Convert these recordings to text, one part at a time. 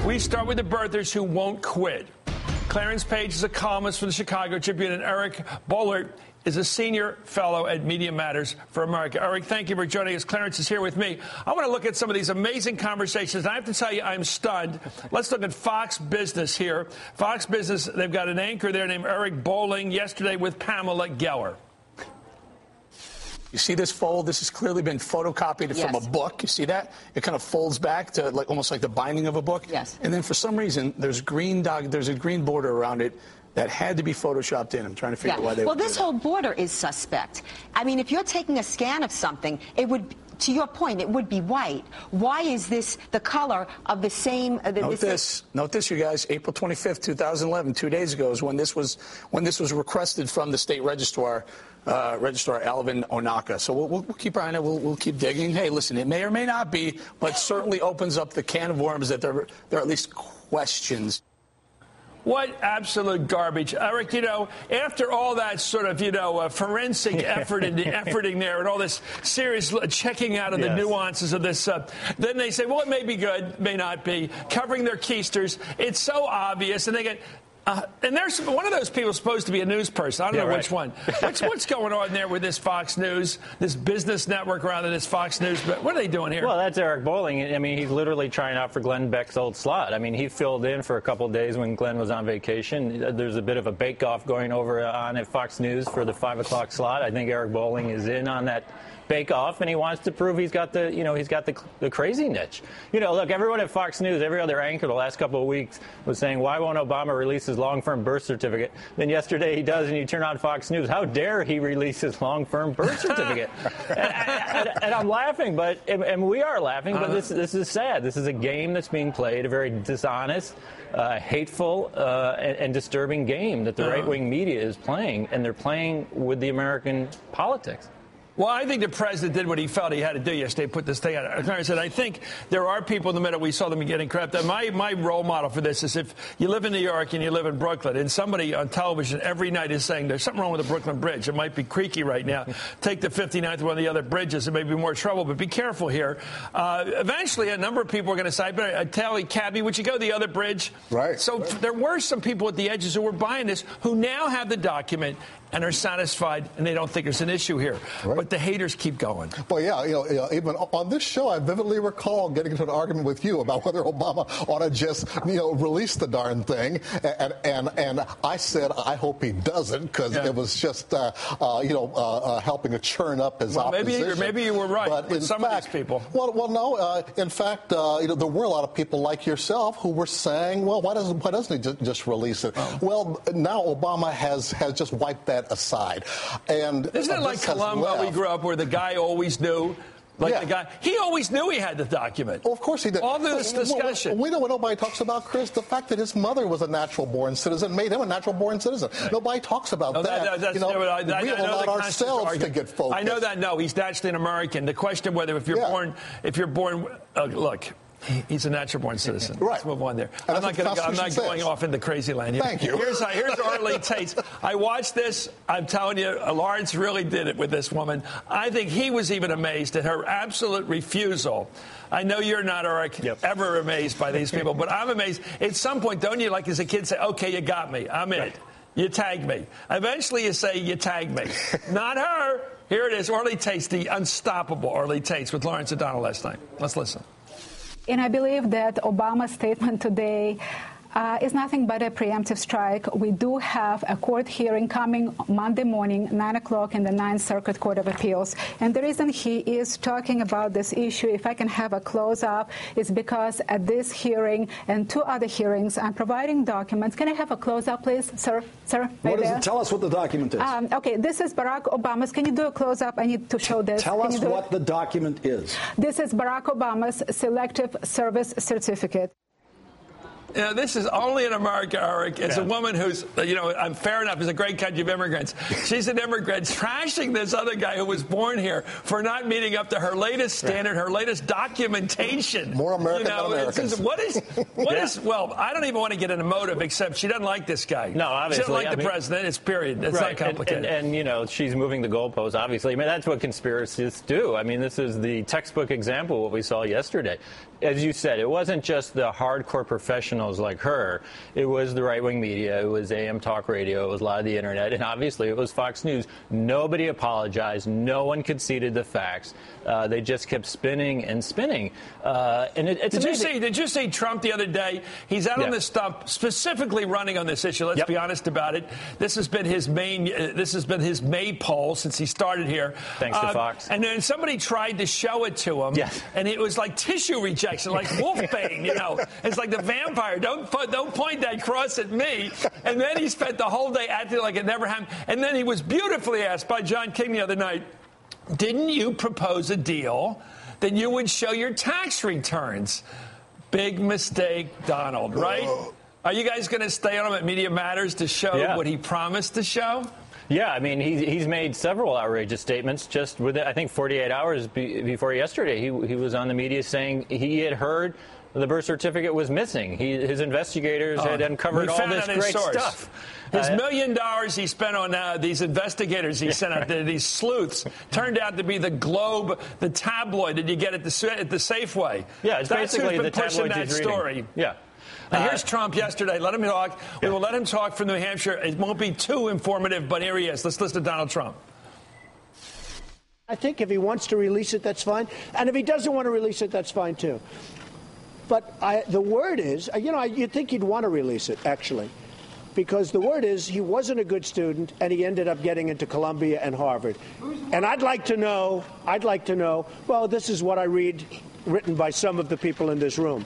We start with the birthers who won't quit. Clarence Page is a columnist for the Chicago Tribune, and Eric Boehlert is a senior fellow at Media Matters for America. Eric, thank you for joining us. Clarence is here with me. I want to look at some of these amazing conversations. I have to tell you, I'm stunned. Let's look at Fox Business here. Fox Business, they've got an anchor there named Eric Bolling yesterday with Pamela Geller. You see this fold? This has clearly been photocopied from a book. You see that? It kind of folds back to almost like the binding of a book. Yes. And then for some reason, there's a green border around it that had to be photoshopped in. I'm trying to figure out why they would do that. Well, this whole border is suspect. I mean, if you're taking a scan of something, it would, to your point, it would be white. Why is this the color of the same? Note this, you guys. April 25th, 2011, 2 days ago, is when this was requested from the state registrar, Alvin Onaka. So we'll keep our eye on it. We'll keep digging. Hey, listen, it may or may not be, but certainly opens up the can of worms that there are at least questions. What absolute garbage. Eric, after all that sort of, forensic efforting there and all this serious checking out of the nuances of this, then they say, well, it may be good, may not be, covering their keisters. It's so obvious, and they get... and there's one of those people supposed to be a news person. I don't know which one. What's going on there with this Fox News, this business network rather than this Fox News? But what are they doing here? Well, that's Eric Bolling. I mean, he's literally trying out for Glenn Beck's old slot. I mean, he filled in for a couple of days when Glenn was on vacation. There's a bit of a bake-off going over on at Fox News for the 5 o'clock slot. I think Eric Bolling is in on that bake-off, and he wants to prove he's got the crazy niche. Look, everyone at Fox News, every other anchor the last couple of weeks was saying, why won't Obama release his long-firm birth certificate? Then yesterday he does, and you turn on Fox News. How dare he release his long-firm birth certificate? and I'm laughing, and we are laughing, but this is sad. This is a game that's being played, a very dishonest, hateful, and disturbing game that the right-wing media is playing, and they're playing with the American politics. Well, I think the president did what he felt he had to do yesterday, put this thing out. I said, I think there are people in the middle. We saw them getting crap. My role model for this is if you live in New York and you live in Brooklyn, and somebody on television every night is saying there's something wrong with the Brooklyn Bridge. It might be creaky right now. Take the 59th, one of the other bridges. It may be more trouble, but be careful here. Eventually, a number of people are going to say, I tell you, Cabby, would you go the other bridge? Right. So there were some people at the edges who were buying this who now have the document and are satisfied, and they don't think there's an issue here. Right. But the haters keep going. Well, yeah, even on this show, I vividly recall getting into an argument with you about whether Obama ought to just, release the darn thing. And I said, I hope he doesn't, because it was just, helping to churn up his opposition. Maybe you were right but with some fact, of these people. Well, no. In fact, there were a lot of people like yourself who were saying, well, why doesn't he just release it? Oh. Well, now Obama has just wiped that aside. And isn't it like Columbo we grew up where the guy always knew? The guy, he always knew he had the document. Well, of course he did. All this discussion. We know what nobody talks about, Chris. The fact that his mother was a natural-born citizen made him a natural-born citizen. Right. Nobody talks about that. We allowed ourselves to get focused. I know that. No, he's naturally an American. The question whether if you're born, look. He's a natural-born citizen. Right. Let's move on there. I'm not going off into crazy land here. Thank you. Here's Arlene Tate. I watched this. I'm telling you, Lawrence really did it with this woman. I think he was even amazed at her absolute refusal. I know you're not, Eric, ever amazed by these people, but I'm amazed. At some point, don't you, like as a kid, say, okay, you got me. I'm in. You tagged me. Eventually, you say, you tagged me. Not her. Here it is. Arlene Tate, the unstoppable Arlene Tate with Lawrence O'Donnell last night. Let's listen. And I believe that Obama's statement today is nothing but a preemptive strike. We do have a court hearing coming Monday morning, 9 o'clock in the 9th Circuit Court of Appeals. And the reason he is talking about this issue, if I can have a close-up, is because at this hearing and 2 other hearings, I'm providing documents. Can I have a close-up, please, sir? Sir, what is it? Tell us what the document is. Okay, this is Barack Obama's. Can you do a close-up? I need to show this. Tell us what the document is. This is Barack Obama's Selective Service Certificate. This is only in America, Eric. As a woman who's, I'm fair enough, is a great country of immigrants. She's an immigrant trashing this other guy who was born here for not meeting up to her latest standard, her latest documentation. More American than Americans. What is, well, I don't even want to get into motive, except she doesn't like this guy. No, obviously. She doesn't like the president. It's period. It's not complicated. And she's moving the goalposts, obviously. I mean, that's what conspiracists do. I mean, this is the textbook example of what we saw yesterday. as you said, it wasn't just the hardcore professionals like her. It was the right-wing media. It was AM talk radio. It was a lot of the internet. And obviously it was Fox News. Nobody apologized. No one conceded the facts. They just kept spinning and spinning. And it's amazing. Did you see Trump the other day? He's out on this stuff, specifically running on this issue. Let's be honest about it. This has been his maypole since he started here. Thanks to Fox. And then somebody tried to show it to him. Yes. And it was like tissue rejection, like wolfbane, you know. It's like the vampire. Don't point that cross at me. And then he spent the whole day acting like it never happened. And then he was beautifully asked by John King the other night, didn't you propose a deal that you would show your tax returns? Big mistake, Donald, right? Are you guys going to stay on him at Media Matters to show what he promised to show? Yeah, I mean, he's made several outrageous statements just within, I think, 48 hours before yesterday. He was on the media saying he had heard the birth certificate was missing. His investigators had uncovered all this great stuff. His $1 million he spent on these investigators he sent out, these sleuths, turned out to be the Globe, the tabloid that you get at the Safeway. Yeah, it's basically the tabloid that story. Reading. Yeah. And here's Trump yesterday. Let him talk. We will let him talk from New Hampshire. It won't be too informative, but here he is. Let's listen to Donald Trump. I think if he wants to release it, that's fine. And if he doesn't want to release it, that's fine, too. But the word is, you'd think he'd want to release it, actually. Because the word is he wasn't a good student, and he ended up getting into Columbia and Harvard. And I'd like to know, well, this is what I read written by some of the people in this room.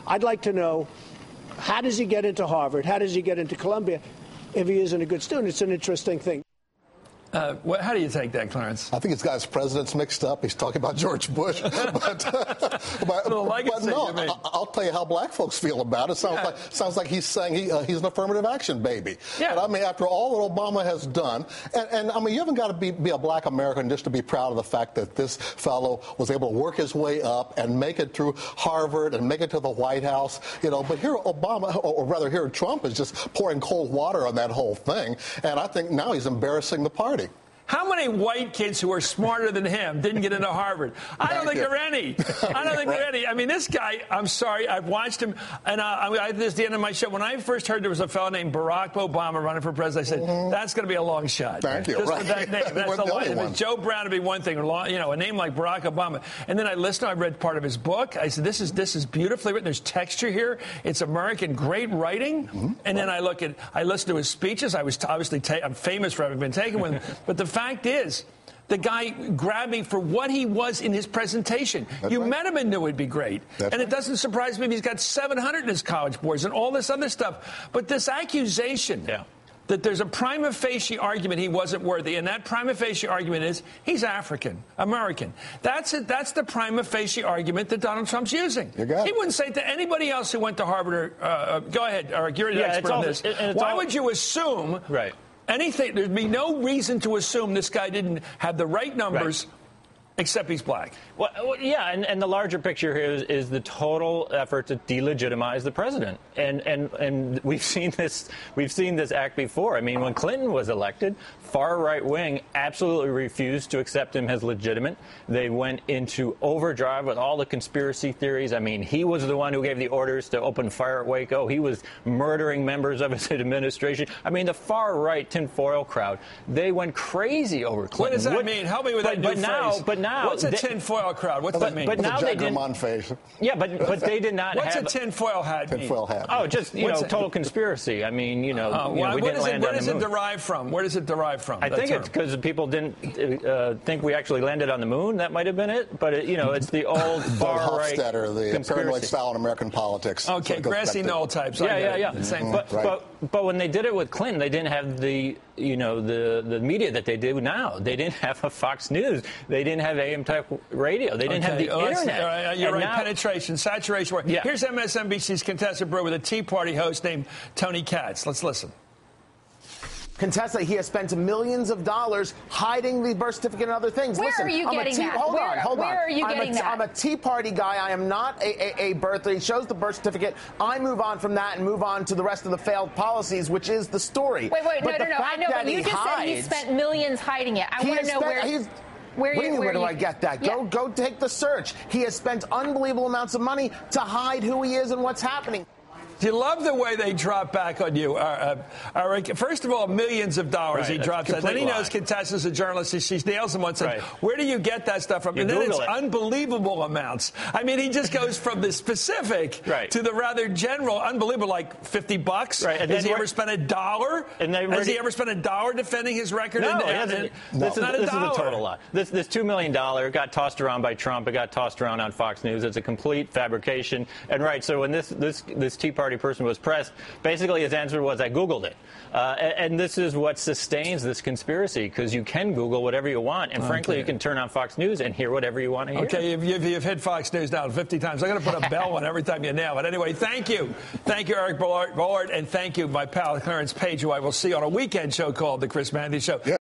I'd like to know, how does he get into Harvard? How does he get into Columbia if he isn't a good student? It's an interesting thing. How do you take that, Clarence? I think he's got his presidents mixed up. He's talking about George Bush. but no, I'll tell you how black folks feel about it. Sounds like he's saying he's an affirmative action baby. Yeah. But I mean, after all that Obama has done, and I mean, you haven't got to be a black American just to be proud of the fact that this fellow was able to work his way up and make it through Harvard and make it to the White House. But here Obama, or rather here Trump, is just pouring cold water on that whole thing. And I think now he's embarrassing the party. How many white kids who are smarter than him didn't get into Harvard? I don't think there are any. I mean, this guy, I'm sorry, I've watched him, and this is the end of my show. When I first heard there was a fellow named Barack Obama running for president, I said, that's going to be a long shot. Thank you. Just with that name. That's the line. If it's Joe Brown, it'd be one thing, a name like Barack Obama. And then I read part of his book. I said, this is beautifully written. There's texture here. It's American, great writing. Mm-hmm. And then I listened to his speeches. I'm famous for having been taken with him. But the fact is, the guy grabbed me for what he was in his presentation. Met him and knew it'd be great. It doesn't surprise me if he's got 700 in his College Boards and all this other stuff. But this accusation that there's a prima facie argument he wasn't worthy, and that prima facie argument is he's African American. That's the prima facie argument that Donald Trump's using. He wouldn't say it to anybody else who went to Harvard. Go ahead, Eric. You're the expert on this. Why would you assume? Right. Anything, there'd be no reason to assume this guy didn't have the right numbers, except he's black. Well, yeah, and the larger picture here is the total effort to delegitimize the president, and we've seen this act before. I mean, when Clinton was elected, far right wing absolutely refused to accept him as legitimate. They went into overdrive with all the conspiracy theories. I mean, he was the one who gave the orders to open fire at Waco. He was murdering members of his administration. I mean, the far right tinfoil crowd, they went crazy over Clinton. What does that mean? Help me with that new phrase. But now, what's a tinfoil crowd? What's that mean? But now they didn't. Face. Yeah, but they did not. What's a tinfoil hat mean? Tinfoil hat. Oh, just total conspiracy. I mean, we didn't land on the moon. Where does it derive from? Where does it derive from? I think it's because people didn't think we actually landed on the moon. That might have been it. But it's the old far right the paranoid style in American politics. Okay, so grassy knoll types. Yeah. Same. But when they did it with Clinton, they didn't have the media that they do now. They didn't have a Fox News. They didn't have AM type radio. They didn't have the internet. You're right. Penetration, saturation. Yeah. Here's MSNBC's Contessa Brewer with a Tea Party host named Tony Katz. Let's listen. Contessa, he has spent millions of dollars hiding the birth certificate and other things. Where are you getting that? Hold on. Where are you getting that? I'm a Tea Party guy. I am not a birther. He shows the birth certificate. I move on from that and move on to the rest of the failed policies, which is the story. Wait, no. I know, but you just said he spent millions hiding it. I want to know where. Where do I get that? Yeah. Go take the search. He has spent unbelievable amounts of money to hide who he is and what's happening. Do you love the way they drop back on you, Eric? First of all, millions of dollars he drops. And then he knows Contessa's a journalist. She nails him once. Right. Where do you get that stuff from? And then it's unbelievable amounts. I mean, he just goes from the specific to the rather general, unbelievable, like $50. Right. And has he ever spent $1? Has he ever spent $1 defending his record? No, he hasn't. This is a total lie. This $2 million got tossed around by Trump. It got tossed around on Fox News. It's a complete fabrication. And so when this Tea Party person was pressed, basically his answer was, I Googled it. And this is what sustains this conspiracy, because you can Google whatever you want. And frankly, you can turn on Fox News and hear whatever you want to hear. Okay, you've hit Fox News now 50 times. I'm going to put a bell on every time you nail it. Anyway, thank you. Thank you, Eric Bullard. And thank you, my pal, Clarence Page, who I will see on a weekend show called The Chris Matthews Show. Yeah.